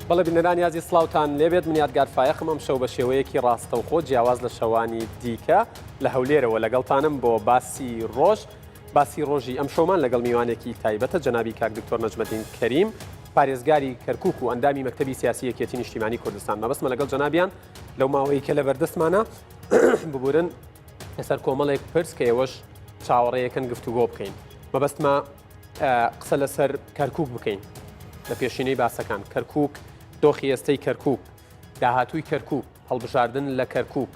بەڵێ بینەرانی یازی سڵاوتان لێبێت من یادگارفایەخم ئەم شەو بە شێوەیەکی ڕاستەوخۆ جیاواز لە شەوانی دیکە لە هەولێرەوە لەگەڵتانم بۆ باسی ڕۆژی ئەم شەومان لەگەڵ میوانێکی تایبەتە جەنابی کاک دکتۆر نەجمەدین کەریم پارێزگاری کەرکووک و ئەندامی مەکتەبی سیاسی یەکێتی نیشتیمانی کوردستان مەبەستمە لەگەڵ جەنابیان لەو ماوەی کە لە بەردەستمانە ببورن لەسەر کۆمەڵێک پرس کە ئێوەش چاوەڕێیەکەن گفتوگۆ بکەین مەبەستمە قسە لەسەر کەرکووک بکەین لە پێشینەی باسەکان کەرکووک دۆخی ئێستەی کەرکووک داهاتووی کەرکووک هەڵبژاردن لە کەرکووک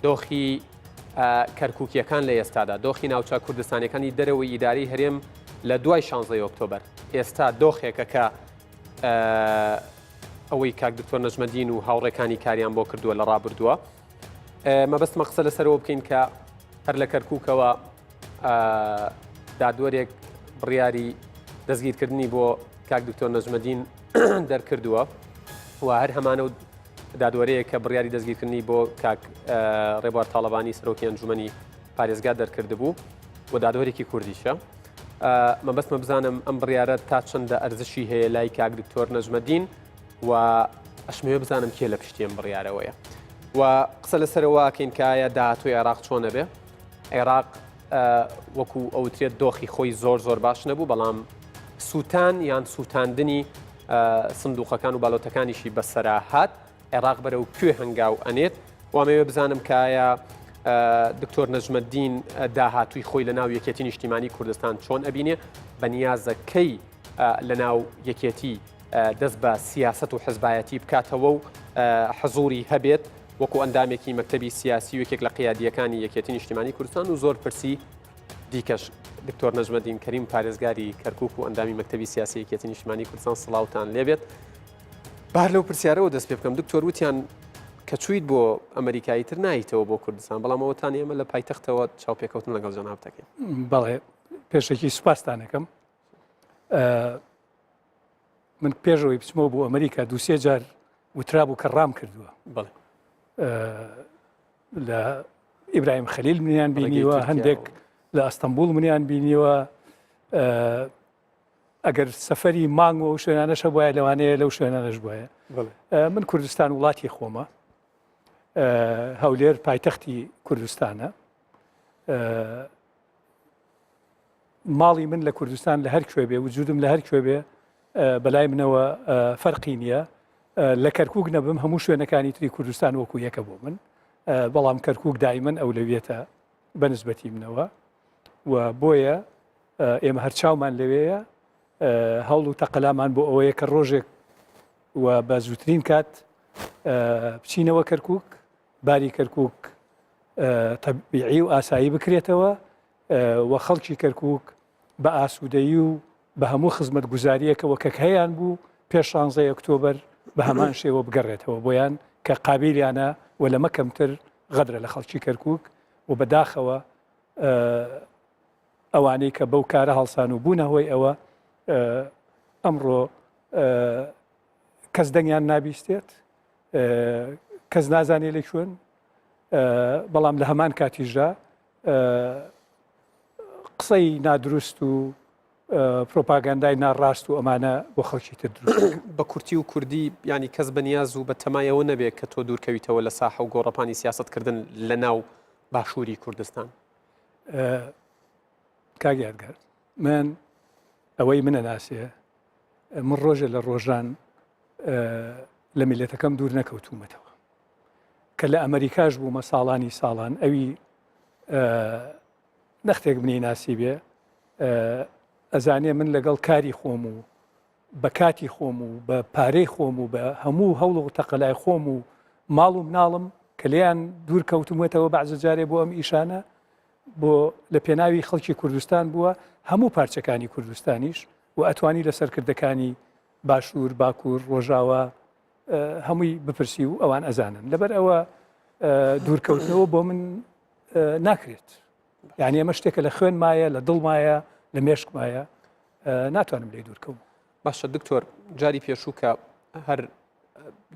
دۆخی کەرکووکیەکان لە ئێستادا دۆخی ناوچە کوردستانیەکانی دەرەوەی ئیداری هەرێم لە دوای 16 ئۆکتۆبەر ئێستا دۆخێکە کە ئەوەی کاک دکتۆر نەجمەدین و هاوڕێکانی کاریان بۆ کردووە لە ڕابردووە مەبەستمە قسە لەسەرەوە بکەین کە هەر لە کەرکووکەوە دادوەرێک بڕیاری دەستگیرکردنی بۆ کاک دکتۆر نەجمەدین دەرکردووە و هەر هەمانە و دادوەرەیە کە بڕیاری دەستگیرکردنی بۆ کاک ڕێبوار تاڵەبانی سەرۆکی ئەنجومەنی پارێزگا دەرکرد بوو و دادوەرێکی کوردیشە مەبەستمە بزانم ئەم بڕیارە تا چەندە ئەرزشی هەیە لای کاک دکتۆر نەجمەدین و ئەشمەوێ بزانم کێ لە پشتی ئەم بڕیارەوەیە و قسە لەسەرەوەکەین کە ئایا داهاتووی عێراق چۆنە بێ عێراق وەکو ئەوترێت دۆخی خۆی زۆر باش نەبوو بەڵام سووتان یان سووتاندنی سندوقەکان و باڵۆتەکانیشی بەسەرا هات عێراق بەرەو کوێ هەنگاو ئەنێت وامەوێ بزانم کە ئایا دکتۆر نەجمەدین داهاتووی خۆی لە ناو یەکێتی نیشتیمانی کوردستان چۆن ئەبینێ بە نیازەکەی لە ناو یەکێتی دەست بە سیاست و حزبایەتی بکاتەوە و حزوری هەبێت وەکو ئەندامێکی مەکتەبی سیاسی و یەکێک لە قیادیەکانی یەکێتی نیشتیمانی کوردستان و زۆر پرسی دیکەش دکتۆر نەجمەدین کەریم پارێزگاری کەرکووک و ئەندامی مەکتەبی سیاسی یەکێتی نیشتیمانی کوردستان سڵاوتان لێبێت بار لەو پرسیارەوە دەست پێ بکەم دکتۆر وتیان کە چویت بۆ ئەمریکایی تر نایتەوە بۆ کوردستان بەڵام ئەوەتان ئێمە لە پایتەختەوە چاوپێکەوتن لەگەڵ جەناب دەکەین بەڵێ پێشێکی سوپاسدانەکەم من پێشەوەی بچمەوە بۆ ئەمریکا دووسێ جار وترابوو کە ڕام کردووە بەڵێ لە ئیبراهیم خەلیل منیان بینیوە هەندێک لە ئەستەمبول منیان بینیوە ئەگەر سەفەری مانگەوە و شوێنانەشە بواە لەوانەیە لەو شوێنانەش بواە من کوردستان وڵاتی خۆمە هەولێر پایتەختی کوردستانە ماڵی من لە کوردستان لە هەر کوێ بێ وجودم لە هەر کوێ بێ بەلای منەوە فەرقی نییە لە کەرکووک نەبم هەموو شوێنەکانی تری کوردستان وەکو یەکە بۆ من بەڵام کەرکووک دایمەن ئەولەویەتە بەنسبەتی منەوە و بۆیە ئێمە هەر چاومان لەوەیە هەوڵ و تەقەلامان بۆ ئەوەیە کە ڕۆژێک و بە زووترین کات بچینەوە کەرکووک باری کەرکووک تەبیعی و ئاسایی بکرێتەوە و خەڵکی کەرکووک بە ئاسوودەیی و بە هەموو خزمەت گوزاریەکەوە کە هەیەیان بوو پێش 16 ئۆکتۆبەر بە هەمان شێوە بگەڕێتەوە بۆیان کە قابلیانە و لەمە کەمتر غەدرە لە خەڵکی کەرکووک و بەداخەوە ئەوانەی کە بەو کارە هەڵسان و بوونە هۆی ئەوە ئەمڕۆ کەس دەنگیان نابیستێت کەس نازانێت لە کوێن بەڵام لە هەمان کاتیژدا قسەی نادروست و پرۆپاگاندای ناڕاست و ئەمانە بۆ خەڵکی تر دروست بە کورتی و کوردی ینی کەس بەنیاز و بە تەمایەوە نەبێت کە تۆ دوورکەویتەوە لە ساحە و گۆڕەپانی سیاستکردن لە ناو باشووری کوردستان کاگیادگەر من ئەوەی منە ناسێ من ڕۆژە لە ڕۆژان لە میلەتەکەم دوور نەکەوتومەتەوە کە لە ئەمریکاش بوومە ساڵان ئەوی نەختێک منی ناسی بێ ئەزانێ من لەگەڵ کاری خۆم و بە کاتی خۆم و بە پارەی خۆم و بە هەموو هەوڵ و تەقەلای خۆم و ماڵ و مناڵم کە لێیان دوور کەوتومەتەوە بەعزە جارێ بۆ ئەم ئیشانە بۆ لە پێناوی خەڵکی کوردستان بووە هەموو پارچەکانی کوردستانیش و ئەتوانی لە سەرکردەکانی باشوور باکوور ڕۆژاوە هەمووی بپرسی و ئەوان ئەزانن لەبەر ئەوە دوورکەوتنەوە بۆ من ناکرێت یعنی ئەمە شتێکە لە خوێن مایە لە دڵ مایە لە مێشک مایە ناتوانم لێ دوورکەوم باشە دکتۆر جاری پێشوو کە هەر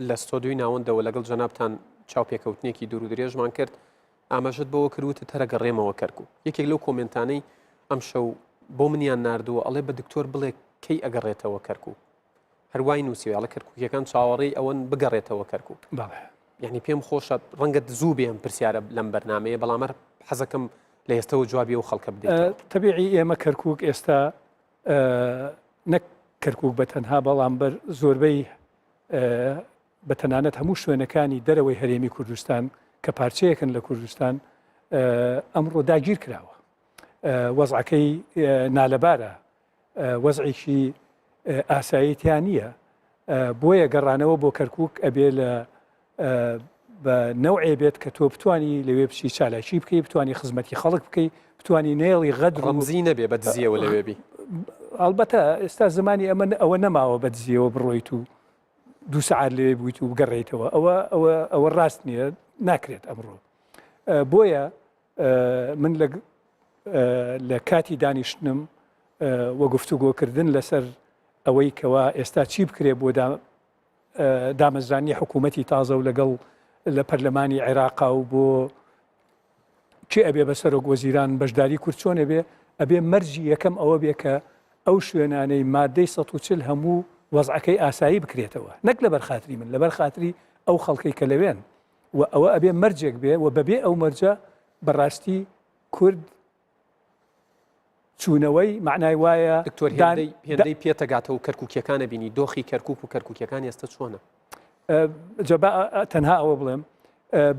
لە ستۆدیۆی ناوەندەوە لەگەڵ جەنابتان چاوپێکەوتنێکی دوور و درێژمان کرد ئاماژەت بەوە کردوتە تەرەگەڕێمەوە کەرکووک یەکێک لەو کۆمنتانەی ئەم شەو بۆ منیان ناردووە ئەڵێ بە دکتۆر بڵێ کەی ئەگەڕێتەوە کەرکووک هەروای نووسیوێڵە کەرکووکیەکان چاوەڕێی ئەوەن بگەڕێتەوە کەرکووک. یعنی پێم خۆشە ڕەنگەت زوو بێم پرسیارە لەم بەرنامەیە بەڵام حەزەکەم لە ئێستەوە جوابی و خەڵکە بدەیت. تەبیعی ئێمە کەرکووک ئێستا نەک کەرکووک بە تەنها بەڵام بەر زۆربەی بە تەنانەت هەموو شوێنەکانی دەرەوەی هەرێمی کوردستان کە پارچەیەکن لە کوردستان ئەمڕۆ داگیر کراوە. وەزعەکەی نالەبارە، وەزعێکی ئاساییتیان نییە، بۆیە گەڕانەوە بۆ کەرکووک ئەبێ لە بە نەوعێ بێت کە تۆ بتانی لەوێ بچی چالاکی بکەی، بتانی خزمەتی خەڵک بکەی، بتانی نێڵی غەدر ڕەمزی نەبێ بە دزیەوە لەوێبی. ئەلبەتە ئێستا زمانی ئەوە نەماوە بە دزیەوە بڕۆیت و 2 سەعات لێ بوویت و گەڕێیتەوە، ئەوە ڕاست نییە، ناکرێت ئەمڕۆ. بۆیە من لە کاتی دانیشتنم وە گفتوگۆکردن لەسەر ئەوەی کەوا ئێستا چی بکرێ بۆ دامەزرانی حکوومەتی تازە و لەگەڵ لە پەرلەمانی عێراقا و بۆ چی ئەبێ بەسەرۆک وەزیران بەشداری کورد چۆنە بێ، ئەبێ مەرجی یەکەم ئەوە بێ کە ئەو شوێنانەی مادەی 140 هەموو وەزعەکەی ئاسایی بکرێتەوە، نەک لەبەر خاتری من، لەبەر خاتری ئەو خەڵکی کە لەوێن، و ئەوە ئەبێ مەرجێک بێ و بەبێ ئەو مەرجە بەڕاستی کورد چوونەوەی معنای وایە دکتۆر هێندەی پێتەگاتەوە کەرکووکیەکانە بینی دۆخی کەرکووک و کەرکووکیەکان ئێستا چۆنە؟ تەنها ئەوە بڵێم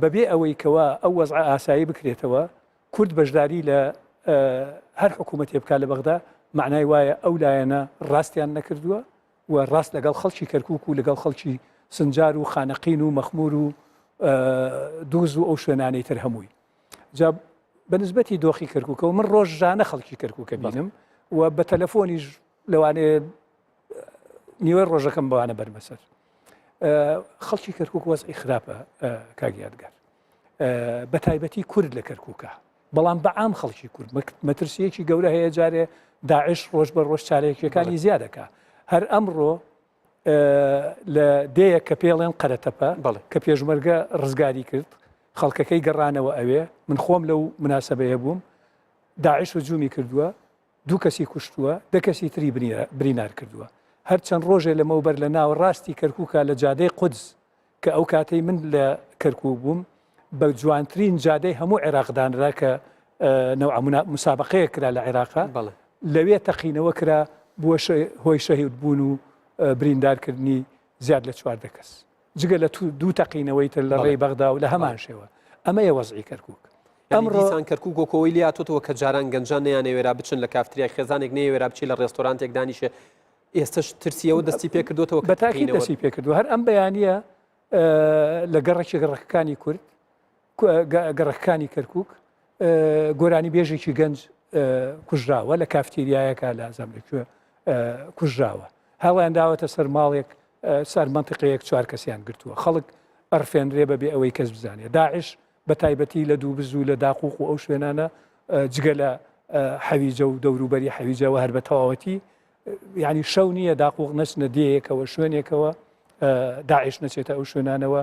بەبێ ئەوەی کەوا ئەو وەزع ئاسایی بکرێتەوە کورد بەشداری لە هەر حکوومەتێ بکات لە بەغدا، معنای وایە ئەو لایەنە ڕاستیان نەکردووە و ڕاست لەگەڵ خەڵکی کەرکووک و لەگەڵ خەڵکی سنجار و خانەقین و مەخمور و دووز و ئەو شوێنانەی تر هەمووی. جا بەنسبەتی دۆخی کەرکووکەوە من ڕۆژانە خەڵکی کەرکووکە بینم و بە تەلەفۆنیش لەوانەیە نیوەی ڕۆژەکەم بەوانە بەرمەسەر. خەڵکی کەرکووک وەزعی خراپە کاگیادگەر، بە تایبەتی کورد لە کەرکووکە، بەڵام بەعام خەڵکی کورد مەترسیەکی گەورە هەیە، جارێ داعش ڕۆژ بە ڕۆژ چارەیەکیەکانی زیادەکە. هەر ئەمڕۆ لە دەیە کە پێڵێن قەرەتەپە کە پێشمەرگە ڕزگاری کرد، خەڵکەکەی گەڕانەوە ئەوێ، من خۆم لەو مناسبەیە بووم، داعش هجومی کردووە، 2 کەسی کوشتووە، 10 کەسی تری برینار کردووە. هەر چەند ڕۆژێ لەمەوبەر لە ناو ڕاستی کەرکووکە لە جادەی قودس کە ئەو کاتەی من لە کەرکووک بووم بە جوانترین جادەی هەموو عێراقدانرا کە نەوع مسابقەیە کرا لە عێراقا، لەوێ تەقینەوە کرا بووە هۆی شەهید بوون و بریندارکردنی زیاد لە 14 کەس، جگە لە 2 تەقینەوەی تر لە ڕێی بەغدا و لە هەمان شێوە. ئەمەیە وەزعی کەرکووک. ئەمڕۆ کەرکووک گۆکۆوەی لاتۆتەوە کە جاران گەنجان نەیانەوێرا بچن لە کافتریای خێزانێک نەیەوێرا بچی لە ڕێستۆرانتێک دانیشە، ئێستش ترسیەوە دەستی پێ کردوتەوە بە تاکید دەستی پێ کردو. هەر ئەم بەیانیە لە گەڕەکانی کورد، گەڕەکانی کەرکووک گۆرانی بێژێکی گەنج کوژراوە لە کافتریایەکە لە ئازام لەکوێ کوژراوە، هەڵیان داوەتە سەر ماڵێک سەر منتیقەیەک 4 کەسیان گرتووە، خەڵک ئەرفێنرێ بەبێ ئەوەی کەس بزانێ. داعش بە تایبەتی لە دووبز و لە داقوق و ئەو شوێنانە جگە لە حەویجە و دەوروبەری حەویجەوە هەر بە تەواوەتی، یعنی شەو نییە داقوق نەچنە دێیەکەوە شوێنێکەوە داعش نەچێتە ئەو شوێنانەوە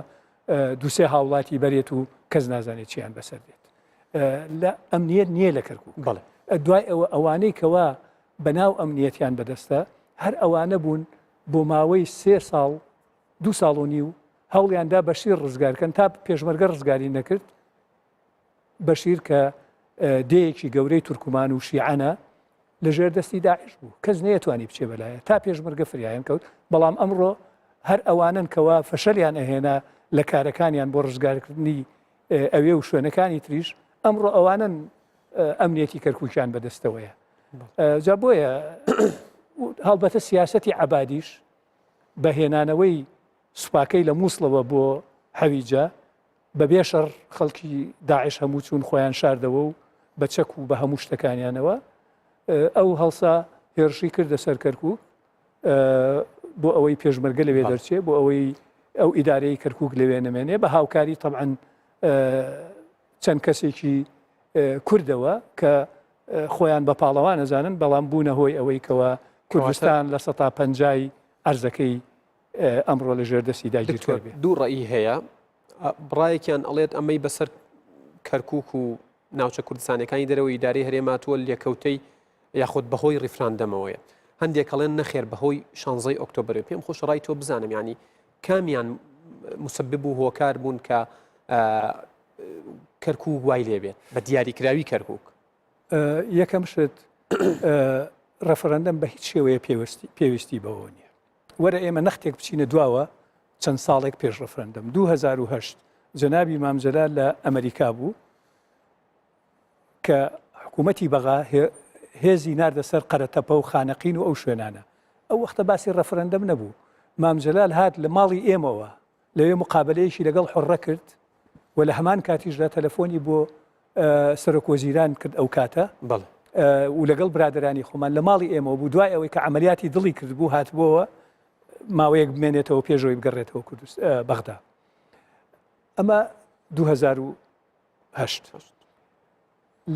2-3 هاوڵاتی بەرێت و کەس نازانێت چیان بەسەر دێت. لە ئەمنیەت نییە لە کەرکووک. دوای ئەوانەی کەوا بەناو ئەمنیەتیان بەدەستە، هەر ئەوانە بوون بۆ ماوەی 3 ساڵ 2 ساڵ و نیو هەوڵیاندا بەشیر ڕزگارکەن تا پێشمەرگە ڕزگاری نەکرد. بەشیر کە دەیەکی گەورەی تورکمان و شیعانە لەژێر دەستی داعش بوو، کەس نەیەتوانی بچێ بەلایە تا پێشمەرگە فریایان کەوت. بەڵام ئەمڕۆ هەر ئەوانن کەوا فەشەلیان ئەهێنا لە کارەکانیان بۆ ڕزگارکردنی ئەوێ و شوێنەکانی تریش، ئەمڕۆ ئەوانن ئەمنیەتی کەرکووکیان بەدەستەوەیە. جا بۆیە هەڵبەتە سیاسەتی عەبادیش بەهێنانەوەی سوپاکەی لە مووسڵەوە بۆ حەویجە بەبێ شەڕ خەڵکی داعش هەموو چوون خۆیان شاردەوە و بە چەک و بە هەموو شتەکانیانەوە ئەو هەڵسا هێرشی کردە سەر کەرکووک بۆ ئەوەی پێشمەرگە لەوێ دەرچێ، بۆ ئەوەی ئەو ئیدارەی کەرکووک لەوێ نەمێنێ، بە هاوکاری تەبعەن چەند کەسێکی کوردەوە کە خۆیان بە پاڵەوان نەزانن، بەڵام بوونە هۆی ئەوەی کەوە کوردستان لە 150 ئەرزەکەی ئەمڕۆ لە ژێردەستی داگیر بێ. دوو ڕێی هەیە، بڕایەکیان ئەڵێت ئەمەی بەسەر کەرکووک و ناوچە کوردستانەکانی دەرەوەی ئیدارەی هەرێماتووە لێکەوتەی یاخود بەهۆی ڕیفراندەمەوەیە. هەندێک هەڵێن نەخێر بەهۆی 16 ئۆکتۆبر پێم خۆش ڕای تۆ بزانم ینی کامیان مسبب و هۆکار بوون کە کەرکووک وای لێبێت بە دیاریکراوی کەرکووک یەکەم شت ڕەفرەندەم بە هیچ شێوەیە پێویستی بەوە نییە وەرە ئێمە نەختێک بچینە دواوە چەند ساڵێک پێش ڕەفرەندەم 2008 جەنابی مامزەلال لە ئەمریکا بوو کە حکوومەتی بەغا هێزی ناردە سەر قەرەتەپە و خانەقین و ئەو شوێنانە ئەو وەختە باسی ڕەفرەندەم نەبوو مامزەلال هات لە ماڵی ئێمەوە لەوێ مقابلەیەکی لەگەڵ حڕە کرد و لە هەمان کاتیشدا تەلەفۆنی بۆ سەرۆکوەزیران کرد ئەو کاتە و لەگەڵ برادرانی خۆمان لە ماڵی ئێمەوە بوو دوای ئەوەی کە عملیاتی دڵی کرد بوو هاتبووەوە ماوەیەک بمێنێتەوە پێشەوەی بگەڕێتەوە بەغدا ئەمە 2008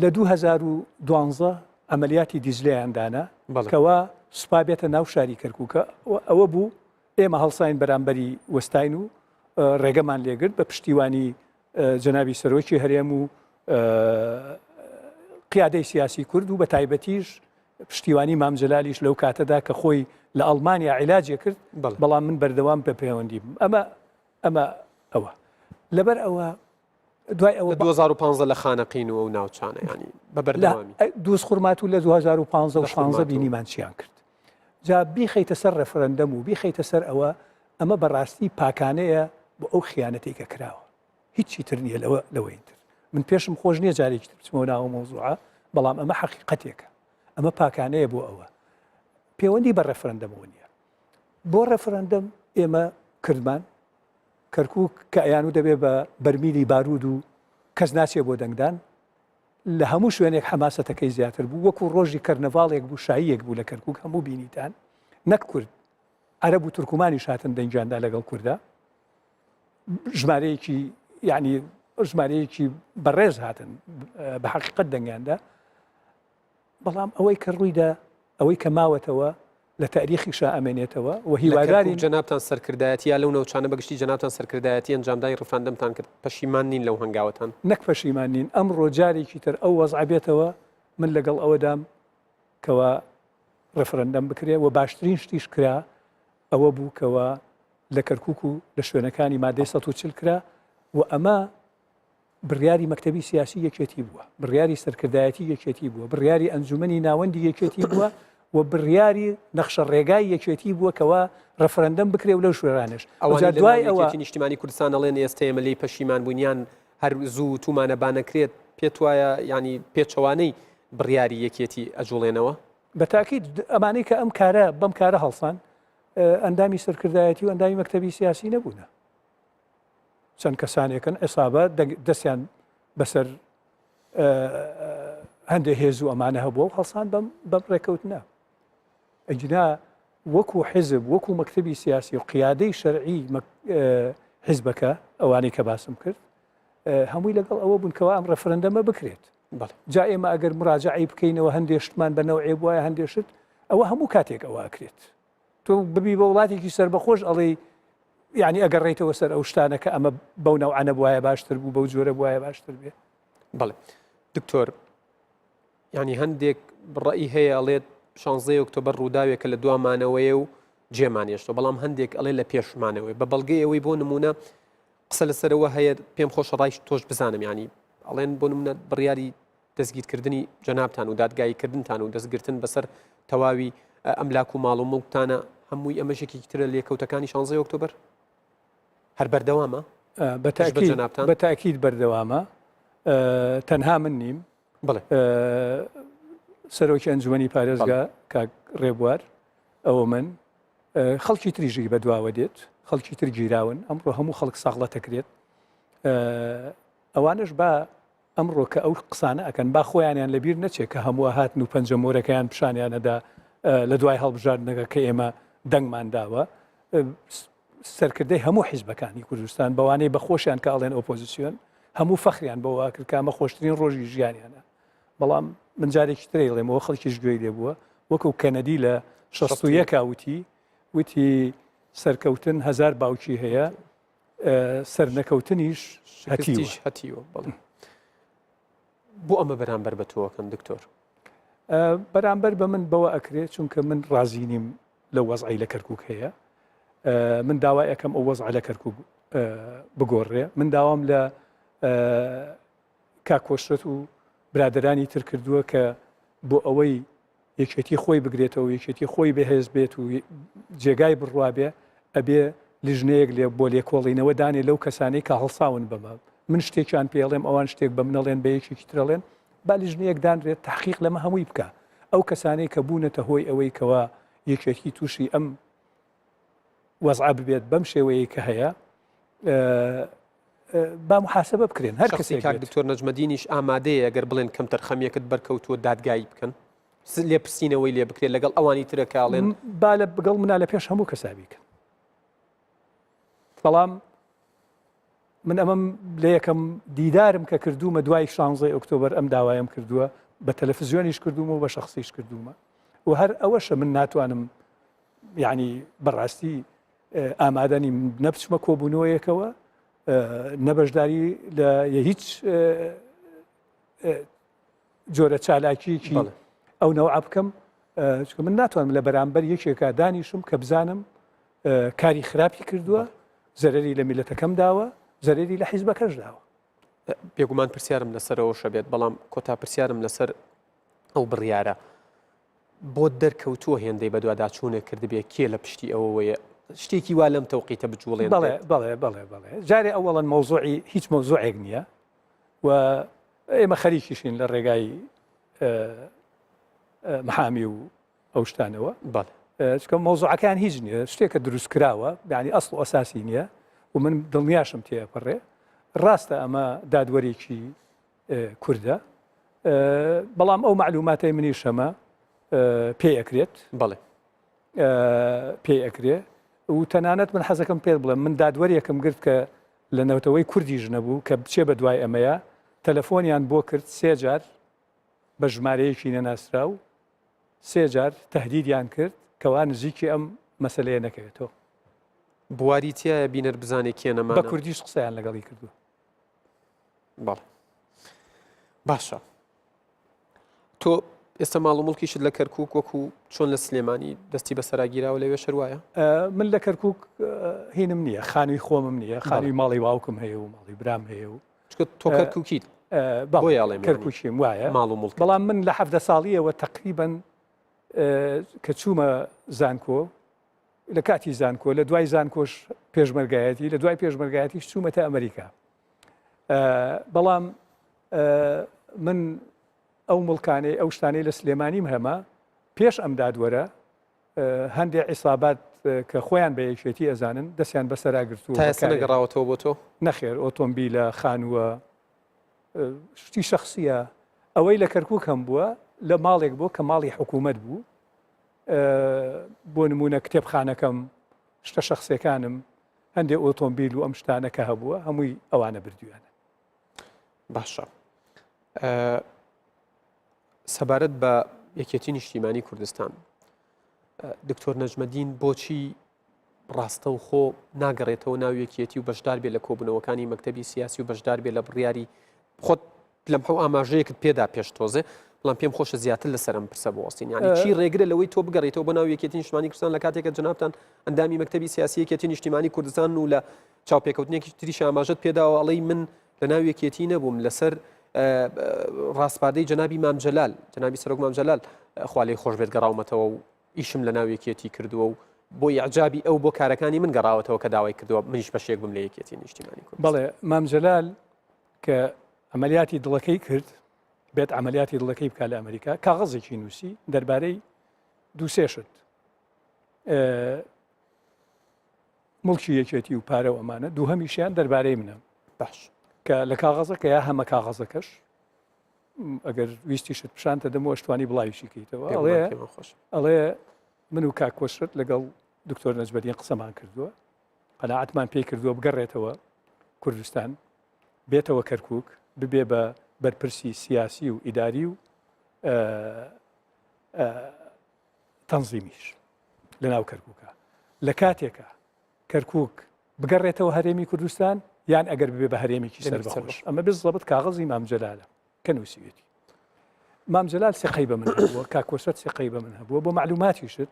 لە 2012 ئەمەلیاتی دیزلەیاندانە کەوا سوپا بێتە ناو شاری کەرکووکە ئەوە بوو ئێمە هەڵساین بەرامبەری وەستاین و ڕێگەمان لێگرت بە پشتیوانی جەنابی سەرۆکی هەرێم و قیادەی سیاسی کورد و بە تایبەتیش پشتیوانی مامزەلالیش لەو کاتەدا کە خۆی لە ئەڵمانیا عیلاجێ کرد بەڵام من بەردەوام بە پەیوەندی ئەمە ئەوە لەبەر ئەوە دوای ئەوە 2015 لە خانەقین و ناوچانە ینی بە بەردەوامی دووس خوڕمات و لە 2015 و 16 بینیمان چیان کرد جا بیخەیتە سەر ڕەفرەندەم و بیخەیتە سەر ئەوە ئەمە بەڕاستی پاکانەیە بۆ ئەو خیانەتی کە کراوە هیچی تر نییە لەوەینتر من پێشم خۆش نییە جارێکی تر بچمەوە ناوە مۆزوعە بەڵام ئەمە حەقیقەتێکە ئەمە پاکانەیە بۆ ئەوە پەیوەندی بە ڕەفرەندەمەوە نییە بۆ ڕەفرەندەم ئێمە کردمان کەرکووک کە ئەیان و دەبێ بە بەرمیلی بارود و کەس ناچێ بۆ دەنگدان لە هەموو شوێنێک حەماسەتەکەی زیاتر بوو وەکو ڕۆژی کەرنەڤاڵێک بوو شاییەک بوو لە کەرکووک هەموو بینیتان نەک کورد عەرەب و تورکمانی شاتن دەنجاندا لەگەڵ کووردا ژمارەیەکی یعنی ژمارەیەکی بەڕێز هاتن بە حەقیقەت دەنگیاندا بەڵام ئەوەی کە ڕوویدا ئەوەی کە ماوەتەوە لە تاریخیشا ئەمێنێتەوە و هیواداری جەنابتان سەرکردایەتی یا لەو نەوچانە بەگشتی جەنابتان سەرکردایەتی ئەنجامدای ڕفراندەمتان کرد پەشیمان نین لەو هەنگاوەتان نەک پەشیمان نین ئەمڕۆ جارێکی تر ئەو وەزع بێتەوە من لەگەڵ ئەوەدام کەوە ڕفرەندەم بکرێ و باشترین شتیش کرا ئەوە بوو کەوە لە کەرکووک و لە شوێنەکانی مادەی 140 کرا و ئەمە بڕیاری مەکتەبی سیاسی یەکێتی بووە بڕیاری سەرکردایەتی یەکێتی بووە بڕیاری ئەنجومەنی ناوەندی یەکێتی بووە و بڕیاری نەخشە ڕێگای یەکێتی بووە کەوە ڕەفرەندەم بکرێ و لەو شوێرانش دوای ئەوە نیشتیمانی کوردستان ئەڵێن ئێستا ئێمە لێی پەشیمان بوونیان هەر زوو تومانە بانەکرێت پێت وایە ینی پێچەوانەی بڕیاری یەکێتی ئەجوڵێنەوە بە تاکید ئەمانەی کە ئەم کارە بەم کارە هەڵسان ئەندامی سەرکردایەتی و ئەندامی مەکتەبی سیاسی نەبوونە چەند کەسانێکن ئێسابە دەستیان بەسەر هەندێک هێز و ئەمانە هەبووە و هەڵسان بەم ڕێکەوتنە ئەجنا وەکو حزب وەکو مەکتەبی سیاسی و قیادەی شەرعی حزبەکە ئەوانەی کە باسم کرد هەمووی لەگەڵ ئەوە بوون کەوا ئەم ڕەفرەندەمە بکرێت جا ئێمە ئەگەر مراجعی بکەینەوە هەندێک شتمان بەنەوعێ بووایە هەندێک شت ئەوە هەموو کاتێک ئەوە ئەکرێت تۆ ببی بە وڵاتێکی سربەخۆش ئەڵێ یعنی ئەگەڕێیتەوە سەر ئەو شتانە کە ئەمە بەو نەوعانە بوایە باشتر بوو بەو جۆرە بوایە باشتر بێ بەڵێ دکتۆر ینی هەندێک بڕئی هەیە ئەڵێت 16 ئۆکتۆبەر ڕووداوێکە لە دوامانەوەیە و جێمانێشتەوە بەڵام هەندێک ئەڵێ لە پێشمانەوەی بە بەڵگەی ئەوەی بۆ نمونە قسە لەسەرەوە هەیە پێم خۆش ڕایش تۆش بزانم ینی ئەڵێن بۆ نمونە بڕیاری دەستگیرکردنی جەنابتان و دادگاییکردنتان و دەستگرتن بەسەر تەواوی ئەملاک و ماڵ و مڵکتانە هەمووی ئەمەشێکی ترە لێکەوتەکانی 16 ئۆکتۆبەر هەر بەردەوامە بە تاکید بەردەوامە تەنها من نیم سەرۆکی ئەنجومەنی پارێزگا کاک ڕێبوار ئەوە من خەڵکی تریژی بەدواوە دێت خەڵکی تر گیراون ئەمڕۆ هەموو خەڵک ساغڵە دەکرێت ئەوانش با ئەمڕۆ کە ئەو قسانە ئەکەن با خۆیانیان لەبیر نەچێت کە هەموو هاتن و پەنجەمۆرەکەیان پیشانیانەدا لە دوای هەڵبژاردنەکە کە ئێمە دەنگمان داوە سەرکردەی هەموو حیزبەکانی کوردستان بەوانەی بەخۆشیان کە ئەڵێن ئۆپۆزیسیۆن هەموو فەخریان بەوە کرد کە ئەمە خۆشترین ڕۆژی ژیانیانە بەڵام من جارێکی ترێ ڵێمەوە خەڵکیش گوێی لێ بووە وەکو کەنەدی لە 61 وتی سەرکەوتن 1000 باوکی هەیە سەرنەکەوتنیش هەتیوە بۆ ئەمە بەرامبەر بە تۆکەم دکتۆر بەرامبەر بە من بەوە ئەکرێت چونکە من ڕازی نیم لە وەزعی لە کەرکووک هەیە من داوای ئەەکەم ئەو وەزع لە کەرکووک بگۆڕێ من داوام لە کاکۆشت و برادرانی تر کردووە کە بۆ ئەوەی یەکێتی خۆی بگرێتەوە یەکێتی خۆی بەهێز بێت و جێگای بڕوا بێ ئەبێ لیژنەیەک لێ بۆ لێکۆڵینەوە دانێ لەو کەسانەی کە هەڵساون بەمە من شتێکیان پێڵێم ئەوان شتێک بە منەڵێن بە یەکێکی ترەڵێن با لیژنەیەک دانرێت تحقیق لەمە هەمووی بکە ئەو کەسانەی کە بوونەتە هۆی ئەوەی کەوا یەکێتی تووشی ئەم وەزع ببێت بەم شێوەیە کە هەیە با محاسبە بکرێن هەر کەسێک کاک دکتۆر نەجمەدینیش ئامادەیە ئەگەر بڵێن کەم تەرخەمیەکت بەرکەوتووە دادگایی بکەن لێ پرسیینەوەی لێ بکرێت لەگەڵ ئەوانی ترە کاڵێن با لە بگەڵ منا لە پێش هەموو کەسابیکەن بەڵام من ئەمەم لە یەکەم دیدارم کە کردومە دوای 16 ئۆکتۆبر ئەم داوایم کردووە بە تەلەڤیزیۆنیش کردومە و بە شخصیش کردومە و هەر ئەوەشە من ناتوانم یعنی بەڕاستی ئامادەنی نەبچمە کۆبوونەوەیەکەوە نەبەشداری لە هیچ جۆرە چالاکیکی ئەو نەوع بکەم چکە من ناتوانم لە بەرامبەر یەکێکا دانیشم کە بزانم کاری خراپی کردووە زەرری لە میلەتەکەم داوە زەرری لە حیزبەکەش داوە بێگومان پرسیارم لەسەرەوە شەبێت بەڵام کۆتا پرسیارم لەسەر ئەو بڕیارە بۆ دەرکەوتووە هێندەی بە دوواداچوونێک کردبێ کێ لە پشتی ئەوەیە شتێکی وا لەم تەوقیتە بجوڵێن بەڵێ جارێ ئەوەڵەن مەوزوعی هیچ مەوزوعێک نییە و ئێمە خەریکیشین لە ڕێگای محامی و ئەو شتانەوە چکە مەوزوعەکان هیچ نییە شتێکە دروست کراوە یعنی ئەسڵ و ئەساسی نییە و من دڵنیاشم تێپەڕێ ڕاستە ئەمە دادوەرێکی کوردە بەڵام ئەو معلوماتەی منی شەمە پێی ئەکرێت پێی ئەکرێ و تەنانەت من حەزەکەم پێ بڵێم من دادوەریەکەم گرت کە لە نەوتەوەی کوردیش نەبوو کە بچێ بە دوای ئەمەیە تەلەفۆنیان بۆ کرد 3 جار بە ژمارەیەکی نەناسرا و 3 جار تەهدیدیان کرد کەوا نزیکی ئەم مەسەلەیە نەکەوێتەوە بواری تایە بینەر بزانێ کێنەمان بە کوردیش قسەیان لەگەڵی کردووە بەڵێ باشە تۆ ئێستا ماڵ و مڵکیشت لە کەرکووک وەکو چۆن لە سلێمانی دەستی بە سەراگیراوە لەوێ شەروایە من لە کەرکووک هینم نییە خانووی خۆمم نییە خانووی ماڵی واوکم هەیە و ماڵی برام هەیە و چکە تۆ کەرکووکیت بۆ یاڵێم کەرکووکیم وایە ماڵ و مڵک بەڵام من لە 17 ساڵیەوە تقریباً کە چوومە زانکۆ لە کاتی زانکۆ لە دوای زانکۆش پێشمەرگایەتی لە دوای پێشمەرگایەتیش چوومەتە ئەمریکا بەڵام من ئەو مڵکانەی ئەو شتانەی لە سلێمانیم هەمە پێش ئەم دادوەرە هەندێک عیسابات کە خۆیان بە یەکێتی ئەزانن دەستیان بەسەراگرتووە تا ئێستا نەگەڕاوەتەوە بۆ تۆ نەخێر ئۆتۆمبیلە خانووە شتی شخصیە ئەوەی لە کەرکووک هەم بووە لە ماڵێک بوو کە ماڵی حکوومەت بوو بۆ نمونە کتێبخانەکەم شتە شخصیەکانم هەندێک ئۆتۆمبیل و ئەم شتانە کە هەبووە هەمووی ئەوانە بردویانە باشە سەبارەت بە یەکێتی نیشتیمانی کوردستان دکتۆر نەجمەدین بۆچی ڕاستە و خۆ ناگەڕێتەوە ناو یەکێتی و بەشدار بێ لە کۆبوونەوەکانی مەکتەبی سیاسی و بەشدار بێ لە بڕیاری خۆت لەم حەو ئاماژەیەکت پێدا پێش تۆزێ بەڵام پێم خۆشە زیاتر لەسەرم پرسە بۆ وەستین یعنی چی ڕێگرە لەوەی تۆ بگەڕێتەوە بۆ ناو یەکێتی نیشتیمانی کوردستان لە کاتێکە جەنابتان ئەندامی مەکتەبی سیاسی یەکێتی نیشتیمانی کوردستان و لە چاوپێکەوتنێکی تریش ئاماژەت پێداوە ئەڵەی من لە ناو یەکێتی نەبووم لەسەر ڕاستپاردەی جەنابی مامجەلال جەنابی سەرۆک مامجەلال خوا لێی خۆش بێت گەڕاومەتەوە و ئیشم لە ناو یەکێتی کردووە و بۆ یعجابی ئەو بۆ کارەکانی من گەڕاوەتەوە کە داوای کردووە منیش بەشێک بم لە یەکێتی نیشتیمانی کوردستان بەڵێ مامجەلال کە ئەمەلیاتی دڵەکەی کرد بێت ئەمەلیاتی دڵەکەی بکات لە ئەمریکا کاغەزێکی نووسی دەربارەی دووسێ شت مڵکی یەکێتی و پارە و ئەمانە دووهەمیشیان دەربارەی منە باش کە لە کاغەزەکە یا هەمە کاغەزەکەش ئەگەر ویستی شت پیشانتە دەمەوە شتوانی بڵاویشی کەیتەوە ئەڵێ من و کاکۆشت لەگەڵ دکتۆر نەجمەدین قسەمان کردووە قەناعەتمان پێی کردووە بگەڕێتەوە کوردستان بێتەوە کەرکووک ببێ بە بەرپرسی سیاسی و ئیداری و تەنزیمیش لە ناو کەرکووکە لە کاتێکە کەرکووک بگەڕێتەوە هەرێمی کوردستان یان ئەگەر ببێ بە هەرێمێکی سەربەخۆش ئەمە بزەبت کاغەزی مامجەلالە کە نووسیوێتی مام جلال سقەی بە من هەبووە، کاکۆسەت سقەی بە من هەبووە. بۆ معلوماتیشت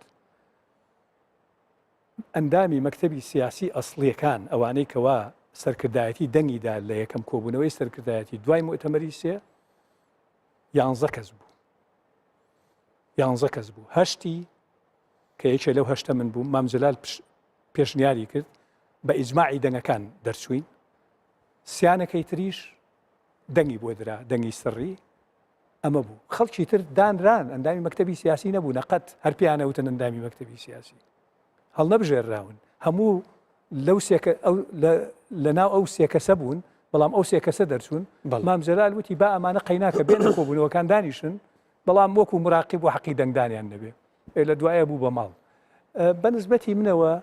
ئەندامی مەکتەبی سیاسی ئەسڵیەکان ئەوانەی کەوا سەرکردایەتی دەنگیدا لە یەکەم کۆبوونەوەی سەرکردایەتی دوای مؤتەمەری سێ 11 کەس بوو. 11 کەس بوو. هەشتی کە یەکێ لەو هەشتە من بوو، مام جلال پێشنیاری کرد بە ئیجماعی دەنگەکان دەرچوین. سیانەکەی تریش دەنگی بۆ درا، دەنگی سڕی ئەمە بوو. خەڵکی تر دانران، ئەندامی مەکتەبی سیاسی نەبوو، نەقەت هەر پیانەوتن ئەندامی مەکتەبی سیاسی. هەڵ نەبژێرراون. هەموو لە ناو ئەو سێ کەسە بوون، بەڵام ئەو سێ کەسە دەرچوون. مام جەلال وتی با ئەمانە قەیناکە بێنە کۆبوونەوەکان دانیشن، بەڵام وەکو مراقیب و حەقی دەنگدانیان نەبێ. لە دوایە بوو بە ماڵ. بەنسبەتی منەوە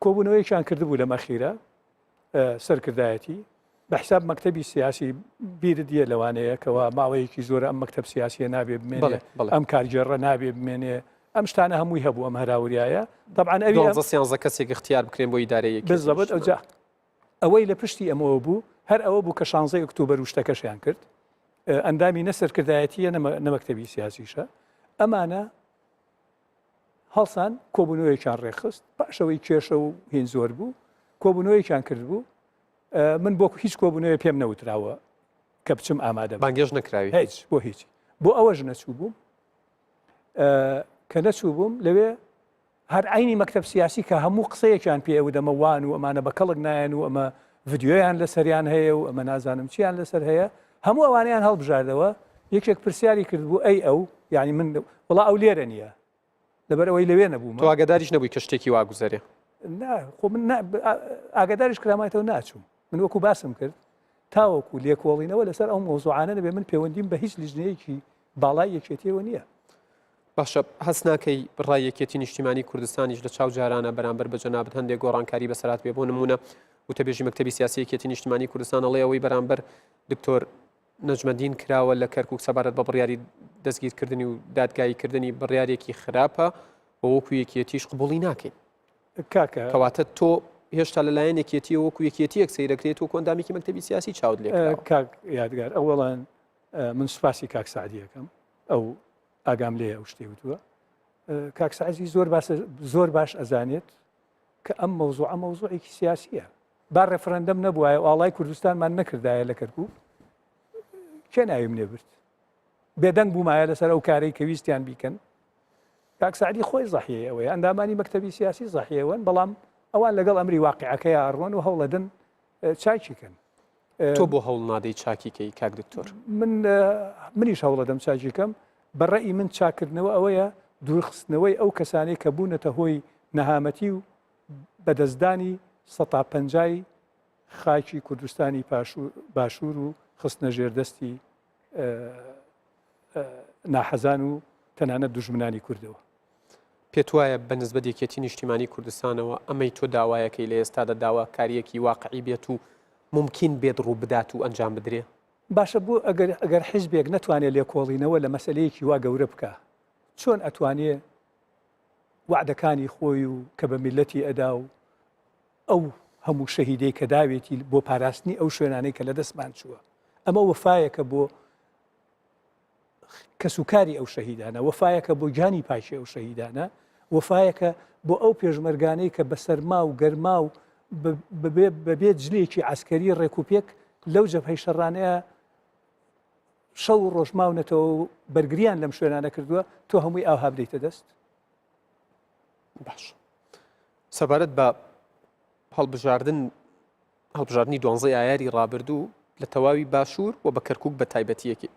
کۆبوونەوەیشان کردبوو لە مەخیرە سەرکردایەتی بە حساب مەکتەبی سیاسی بیرت دیە لەوانەیە کەوا ماوەیەکی زۆرە ئەم مەکتەب سیاسیە نابێ بمێنێ، ئەم کارگێڕە نابێ بمێنێ، ئەم شتانە هەمووی هەبوو ئەم هەراوریایە. طبعاً ئەوی کەسێک اختیار بکرێن بۆ ئیدارەیەکی بالضبط. ئەوەی لە پشتی ئەمەوە بوو، هەر ئەوە بوو کە 16 ئۆکتۆبەر شتەکەشیان کرد. ئەندامی نەسەرکردایەتیە نەمەکتەبی سیاسیشە. ئەمانە هەڵسان کۆبوونەوەیەکیان ڕێخست، پاشەوەی کێشە و هین زۆر بوو، کۆبوونەوەیەکیان کرد بوو. من بۆ هیچ کۆبوونەوەی پێم نەوتراوە کە بچم ئامادە بانگێژ نەکراوی هیچ بۆ هیچ. بۆ ئەوەش نەچوو بووم کە نەچوو بووم لەوێ هەر عینی مەکتەب سیاسی کە هەموو قسەیەکیان پێ ئەو دەمەوان و ئەمانە بە کەڵک نایەن و ئەمە ڤیدیۆیان لەسەریان هەیە و ئەمە نازانم چیان لەسەر هەیە، هەموو ئەوانیان هەڵبژاردەوە. یەکێک پرسیاری کرد بوو ئەی ئەو یعنی من وڵا ئەو لێرە نییە لەبەر ئەوەی لەوێ نەبووم. تۆ ئاگاداریش نەبووی کە شتێکی واگوزارێ؟ خۆ من ئاگاداریش کرامایەوە ناچوم. من وەکو باسم کرد تاوەکو لێکۆڵینەوە لەسەر ئەو مۆزوعانە نەبێ من پەیوەندیم بە هیچ لیژنەیەکی باڵای یەکێتیەوە نییە. باشە هەست ناکەی ڕای یەکێتی نیشتیمانی کوردستانیش لە چاو جارانە بەرامبەر بە جەنابەت هەندێک گۆڕانکاری بەسەرات بێ. بۆ نمونە وتەبێژی مەکتەبی سیاسی یەکێتی نیشتیمانی کوردستان ئەڵێ ئەوەی بەرامبەر دکتۆر نەجمەدین کراوە لە کەرکووک سەبارەت بە بڕیاری دەستگیرکردنی و دادگاییکردنی بڕیارێکی خراپە بە وەکو یەکێتیش قبوڵی ناکەین. کەواتە تۆ هێشتا لەلایەن یەکێتی وەکو یەکێتیەک سەیرەکرێت و کۆندامێکی مەکتەبی سیاسی چاود لێ. کاک یادگار ئەوەڵان من سوپاسی کاک سعدیەکەم ئەو ئاگام لێ ئەو شتێ وتووە. کاک سعدی زۆر باش ئەزانێت کە ئەم مەوزوعێکی سیاسیە. با ڕێفرەندەم نەبووایە ئاڵای کوردستانمان نەکردایە لە کەرکووک کێ ناویم لێ برد بێدەنگ بوومایە لەسەر ئەو کارەی کە ویستیان بیکەن. کاک سعدی خۆی زەحیەیە ئەوەیە، ئەندامانی مەکتەبی سیاسی زەحیەوەن، بەڵام ئەوان لەگەڵ ئەمری واقعەکەی ئاڕۆن و هەوڵەدەن چاکیکەن. تۆ بۆ هەوڵ نادەی چاکیکەی کاک دکتۆر؟ منیش هەوڵەدەم چاکیکەم. بەڕێی من چاکردنەوە ئەوەیە دوورخستنەوەی ئەو کەسانەی کە بوونەتە هۆی نەهامەتی و بەدەستدانی 150 خاکی کوردستانی باشوور و خستنە ژێردەستی ناحەزان و تەنانەت دوژمنانی کوردەوە. پێت وایە بە نسبەت یەکێتی نیشتیمانی کوردستانەوە ئەمەی تۆ داوایەکەی لە ئێستادا داواکاریەکی واقعی بێت و ممکن بێت ڕوو بدات و ئەنجام بدرێ؟ باشە بۆ ئەگەر حیزبێک نەتوانێت لێکۆڵینەوە لە مەسەلەیەکی وا گەورە بکە، چۆن ئەتوانێت وعدەکانی خۆی و کە بە میلەتی ئەدا و ئەو هەموو شەهیدەی کە داوێتی بۆ پاراستنی ئەو شوێنانەی کە لە دەستمان چووە، ئەمە وەفایەکە بۆ کەسوکاری ئەو شەهیدانە، وەفایەکە بۆ گیانی پاشی ئەو شەهیدانە، وەفایەکە بۆ ئەو پێشمەرگانەی کە بە سەرما و گەرما و بەبێت جلێکی عسکەری ڕێکوپێک لەو جەبهەی شەڕانەیە شەو ڕۆژماونەتەوە و بەرگریان لەم شوێنانە کردووە، تۆ هەمووی ئاها بدەیتە دەست. باش سەبارەت بە هەڵبژاردننی 12 ئایاری ڕابردوو لە تەواوی باشوور و بە کەرکووک بە تایبەتیەکی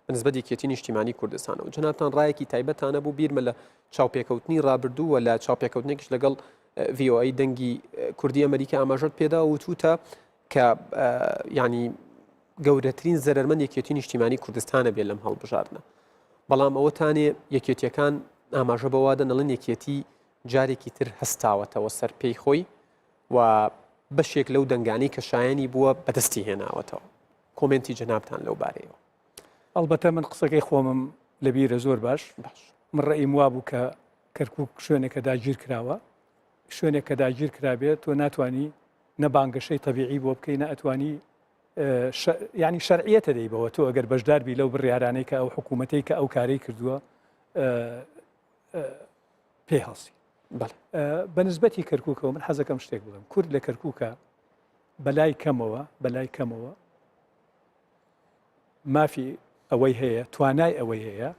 بەنسبەت یەکێتی نیشتیمانی کوردستانەوە جەنابتان ڕایەکی تایبەتانە بوو بیرمە لە چاوپێکەوتنی ڕابردوو و لە چاوپێکەوتنێکش لەگەڵ VOA دەنگی کوردی ئەمریکا ئاماژەت پێدا وتوتە کە ینی گەورەترین زەرمەند یەکێتی نیشتیمانی کوردستانە بێت لەم هەڵبژاردنە، بەڵام ئەوەتانێ یەکێتیەکان ئاماژە بەوادە نەڵێن یەکێتی جارێکی تر هەستاوەتەوە سەر پێی خۆی و بەشێک لەو دەنگانی کە شایانی بووە بەدەستی هێناوەتەوە. کۆمنتی جەنابتان لەو بارەیەوە؟ ئەڵبەتە من قسەکەی خۆمم لەبیرە زۆر باش. من ڕێیم وا بوو کە کەرکووک شوێنێکە داگیر کراوە، شوێنێک کە داگیر کرابێت تۆ ناتوانی نە بانگەشەی تەبیعی بۆ بکەی، نە ئەتوانی ینی شەرعیەتە دەیبەوە تۆ ئەگەر بەشدار بی لەو بڕیارانەی کە ئەو حکوومەتەی کە ئەو کارەی کردووە پێ هەڵسی بە نسبەتی کەرکووکەوە من حەزەکەم شتێک بڵم کورد لە کەرکووکە بەلای کەمەوە مافی ئەوەی هەیە توانای ئەوەی هەیە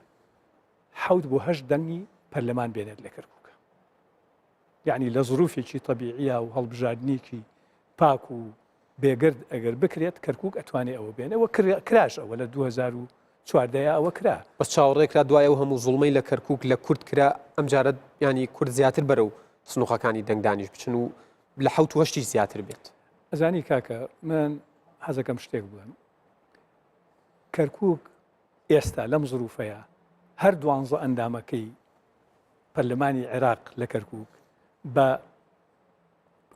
7 بۆ 8 دەنگی پەرلەمان بێنێت لە کەرکووکە یعنی لە ظروفێکی طبیعیە و هەڵبژاردنێکی پاک و بێگرد ئەگەر بکرێت کەرکووک ئەتوانێت ئەوە بێنەوە کراش ئەوە لە 2014 ئەوە کرا بەس چاوەڕێکرا دوای ئەو هەموو زوڵمەی لە کەرکووک لە کورد کرا ئەم جارە ینی کورد زیاتر بەرەو سنووخەکانی دەنگدانیش بچن و لە 7 زیاتر بێت ئەزانی کاکە من حەزەکەم شتێک بڵێم کەرکووک ئێستا لەم زروفەیە هەر 12 ئەندامەکەی پەرلەمانی عێراق لە کەرکووک بە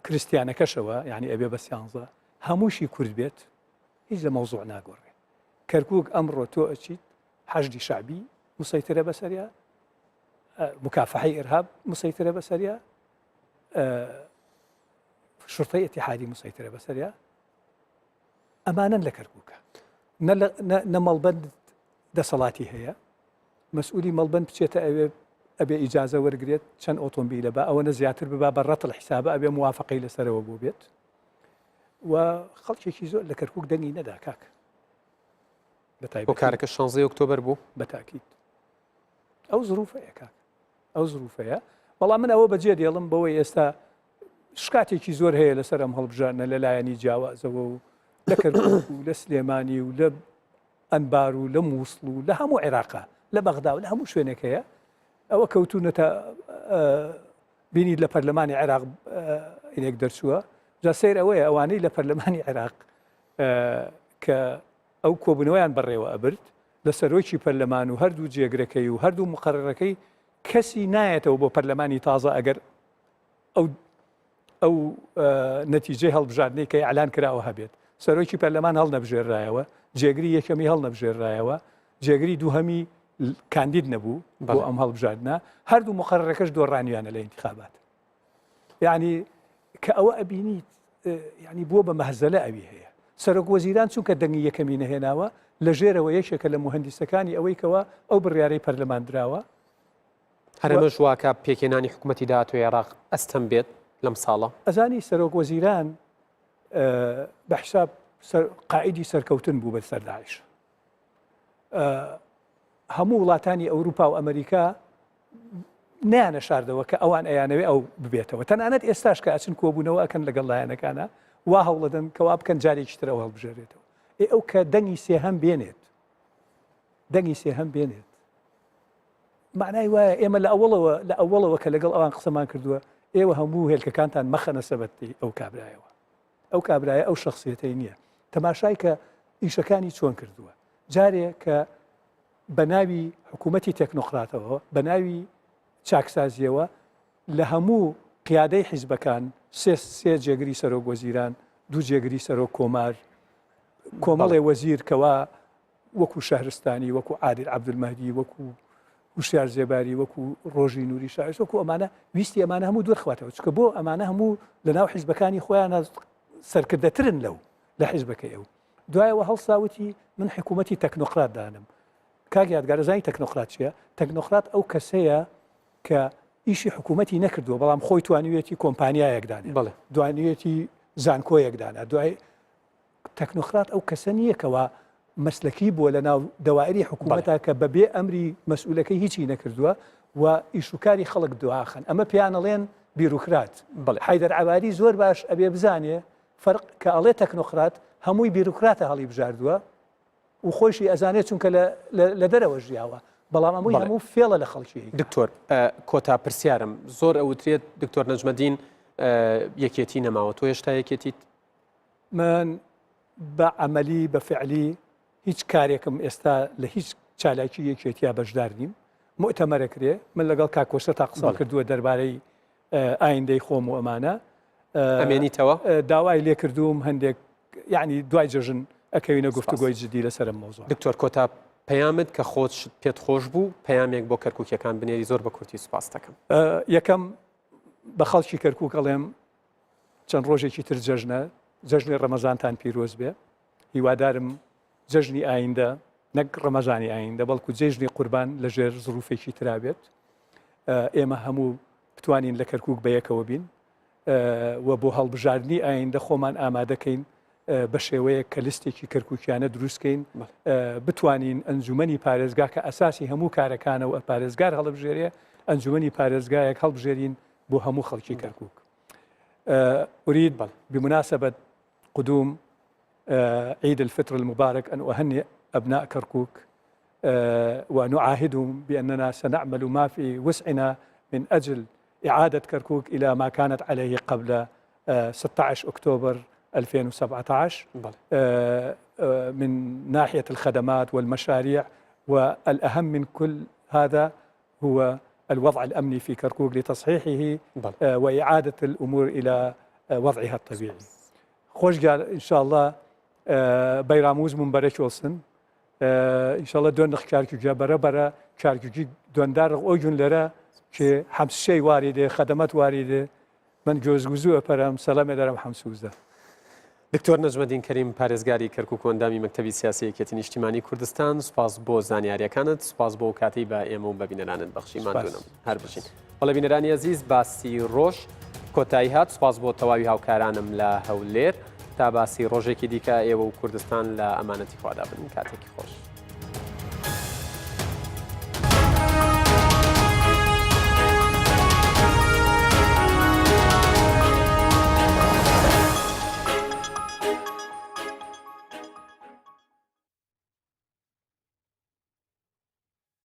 کریسیانەکەشەوە یعنی ئەبێ بە 13 هەمووشی کورد بێت هیچ لە مەوزوع ناگۆڕێ کەرکووک ئەمڕۆ تۆ ئەچیت حەشدی شعبی مسەیترە بەسەریا مکافحەی ئێرهاب مسەیترە بەسەریا شرطەی ئەتیحادی مسەیترە بەسەریا ئەمانن لە کەرکووکە نە مەڵبەند دەسەڵاتی هەیە مەسئولی مەڵبەند بچێتە ئەبێ ئیجازە وەرگێت چەند ئۆتۆمبیلە بە ئەوە زیاتر ببا بە ڕەتڵ حیسابە ئەبێ موافقەی لەسەرەوە بۆ بێت و خەڵکێکی زۆر لە کەرکووک دەنگی نەدا کاک بۆ کارەکە 16 ئۆکتۆبەر بوو بە تاکید ئەو زروفەیە کاک ئەو زروفەیە بەڵام من ئەوە بەجێ دێڵم بەوەی ئێستا شکاتێکی زۆر هەیە لەسەر ئەم هەڵبژارنە لەلایەنی جیاوازەوە و لە کەرکووک و لە سلێمانی و لە ئەنبار و لە مووسڵ و لە هەموو عێراقا لە بەغدا و لە هەموو شوێنێک هەیە ئەوە کەوتونەتە بینید لە پەرلەمانی عێراق ئینێک دەرچووە جا سیر ئەوەیە ئەوانەی لە پەرلەمانی عێراق کە ئەو کۆبوونەوەیان بەڕێوە ئەبرد لە سەرۆکی پەرلەمان و هەردوو جێگرەکەی و هەردوو مقرڕەکەی کەسی نایەتەوە بۆ پەرلەمانی تازە ئەگەر ئەو نەتیجەی هەڵبژاردنەی کە ئەعلان کراوە هەبێت سەرۆکی پەرلەمان هەڵ نەبژێرایەوە جێگری یەکەمی هەڵ نەبژێرایەوە جێگری دووهەمی کاندید نەبوو بۆ ئەم هەڵبژاردنە هەردوو مقرڕەکەش دۆڕانیانە لە انتخابات یعنی کە ئەوە ئەبینیت یعنی بۆ بە مەهزەلە ئەوی هەیە سەرۆک وەزیران چونکە دەنگی یەکەمی نەهێناوە لە ژێرەوە یەکێکە لە مهندسەکانی ئەوەی کەوە ئەو بڕیارەی پەرلەمان درراوە هەرەمەش واکە پێکێنانی حکوومەتی داهاتوی عێراق ئەستەم بێت لەم ساڵە ئەزانی سەرۆک وەزیران بە حساب قائیدی سەرکەوتن بوو بە سەر داعش هەموو وڵاتانی ئەوروپا و ئەمریکا نیانە شاردەوە کە ئەوان ئەیانەوێ ئەو ببێتەوە تەنانەت ئێستاش کە ئەچن کۆبوونەوە ئەکەن لەگەڵ لایەنەکانە وا هەوڵەدەن کەوا بکەن جارێکی ترەوە هەڵبژێرێتەوە ئەو کە دەنگی سێهەم بێنێت دەنگی سێهەم بێنێت معنای وایە ئێمە لە ئەوڵەوە کە لەگەڵ ئەوان قسەمان کردووە ئێوە هەموو هێلکەکانتان مەخەنە سەبەتی ئەو کابرایەوە ئەو کابرایە ئەو شخصیەتەی نییە تەماشای کە ئیشەکانی چۆن کردووە جارێک کە بە ناوی حکوومەتی تەکنۆقراتەوە بە ناوی چاکسازیەوە لە هەموو قیادەی حیزبەکان سێ جێگری سەرۆک وەزیران دوو جێگری سەرۆک کۆمار کۆمەڵێ وەزیر کەوا وەکو شەهرستانی وەکو عادل عەبدولمەهدی وەکو وشیار زێباری وەکو ڕۆژی نووری شایست وەکو ئەمانە ویستی ئەمانە هەموو دوورخواتەوە چکە بۆ ئەمانە هەموو لە ناو حیزبەکانی خۆیان سەرکردەترن لەو لە حیزبەکەی ئەو دوایەوە هەڵساوتی من حکوومەتی تەکنۆقرات دانم کاک یادگارەزانی تەکنۆقرات چیە تەکنۆقرات ئەو کەسەیە کە ئیشی حکوومەتی نەکردووە بەڵام خۆی توانیوێتی کۆمپانیایەکدانێت دوانیوێتی زانکۆیەکدانە دوای تەکنۆقرات ئەو کەسە نییەکەوە مەسلەکی بووە لە ناو دەوائری حکوومەتە کە بەبێ ئەمری مەسئولەکەی هیچی نەکردووە و ئیشوکاری خەڵک دواخن ئەمە پیانەڵێن بیروکرات حیدەر عەبادی زۆر باش ئەبێ بزانێ فەرق کە ئەڵێ تەکنۆقرات هەمووی بیروکراتە هەڵی بژاردووە و خۆشی ئەزانێت چونکە لە دەرەوە ژیاوە بەڵام ئەمووی هەموو فێڵە لە خەڵکی دکتۆر کۆتا پرسیارم زۆر ئەوترێت دکتۆر نەجمەدین یەکێتی نەماوە تۆ هێشتا یەکێتیت من بە عەمەلی بە فعلی هیچ کارێکم ئێستا لە هیچ چالاکی یەکێتیا بەشدار نیم مؤتەمەرەکرێ من لەگەڵ کاکۆسە تا قسە کردووە دەربارەی ئایندەی خۆم و ئەمانە ئەمێنیتەوە داوای لێ کردووم هەندێک یعنی دوای جەژن ئەکەوینە گفتوگۆی جدی لەسەر مەوزوع دکتۆر کۆتا پەیامت کە خۆت پێت خۆش بوو پەیامێک بۆ کەرکووکیەکان بنێری زۆر بە کورتی سوپاس دەکەم یەکەم بە خەڵکی کەرکووک ئەڵێم چەند ڕۆژێکی تر جەژنی ڕەمەزانتان پیرۆز بێ هیوادارم جژنی ئایندە نەک ڕەمەزانی ئایندە بەڵکو جێژنی قوربان لەژێر زروفێکی ترابێت ئێمە هەموو بتوانین لە کەرکووک بەیەکەوە بین و بۆ هەڵبژاردننی ئایندە خۆمان ئامادەکەین بە شێوەیە کە لیستێکی کەرکووکیانە دروستکەین بتوانین ئەنجومەنی پارێزگا کە ئەساسی هەموو کارەکانەوە پارێزگار هەڵبژێرێ ئەنجومەنی پارێزگایەک هەڵبژێرین بۆ هەموو خەڵکی کەرکووک. أريد بمناسبة قدوم عيد الفطر المبارك أن أهنئ أبناء كركوك ونعاهدهم بأننا سنعمل ما في وسعنا من أجل إعادة كركوك إلى ما كانت عليه قبل 16 أكتوبر 2017 من ناحية الخدمات والمشاريع، والأهم من كل هذا هو الوضع الأمني في كركوك لتصحيحه وإعادة الأمور إلى وضعها الطبيعي. خوش قال إن شاء الله بيراموز من برش وصن إن شاء الله دون كاركوكي برا كاركوكي دون دار أوجن لرا که همس شيء وارده خدمات وارده من جوزگوزو أپرم سلام دارم همسوزده. دکتۆر نەجمەدین کەریم پارێزگاری کەرکووک و ئەندامی مەکتەبی سیاسی یەکێتی نیشتیمانی کوردستان، سوپاس بۆ زانیاریەکانت، سوپاس بۆ کاتی بە ئێمە و بە بینەرانت بەخشیمان دوونم هەر بشین. بەڵێ بینەرانی عەزیز باسی ڕۆژ کۆتایی هات. سوپاس بۆ تەواوی هاوکارانم لە هەولێر تا باسی ڕۆژێکی دیکە ئێوە و کوردستان لە ئەمانەتی خوادا بن. کاتێکی خۆش.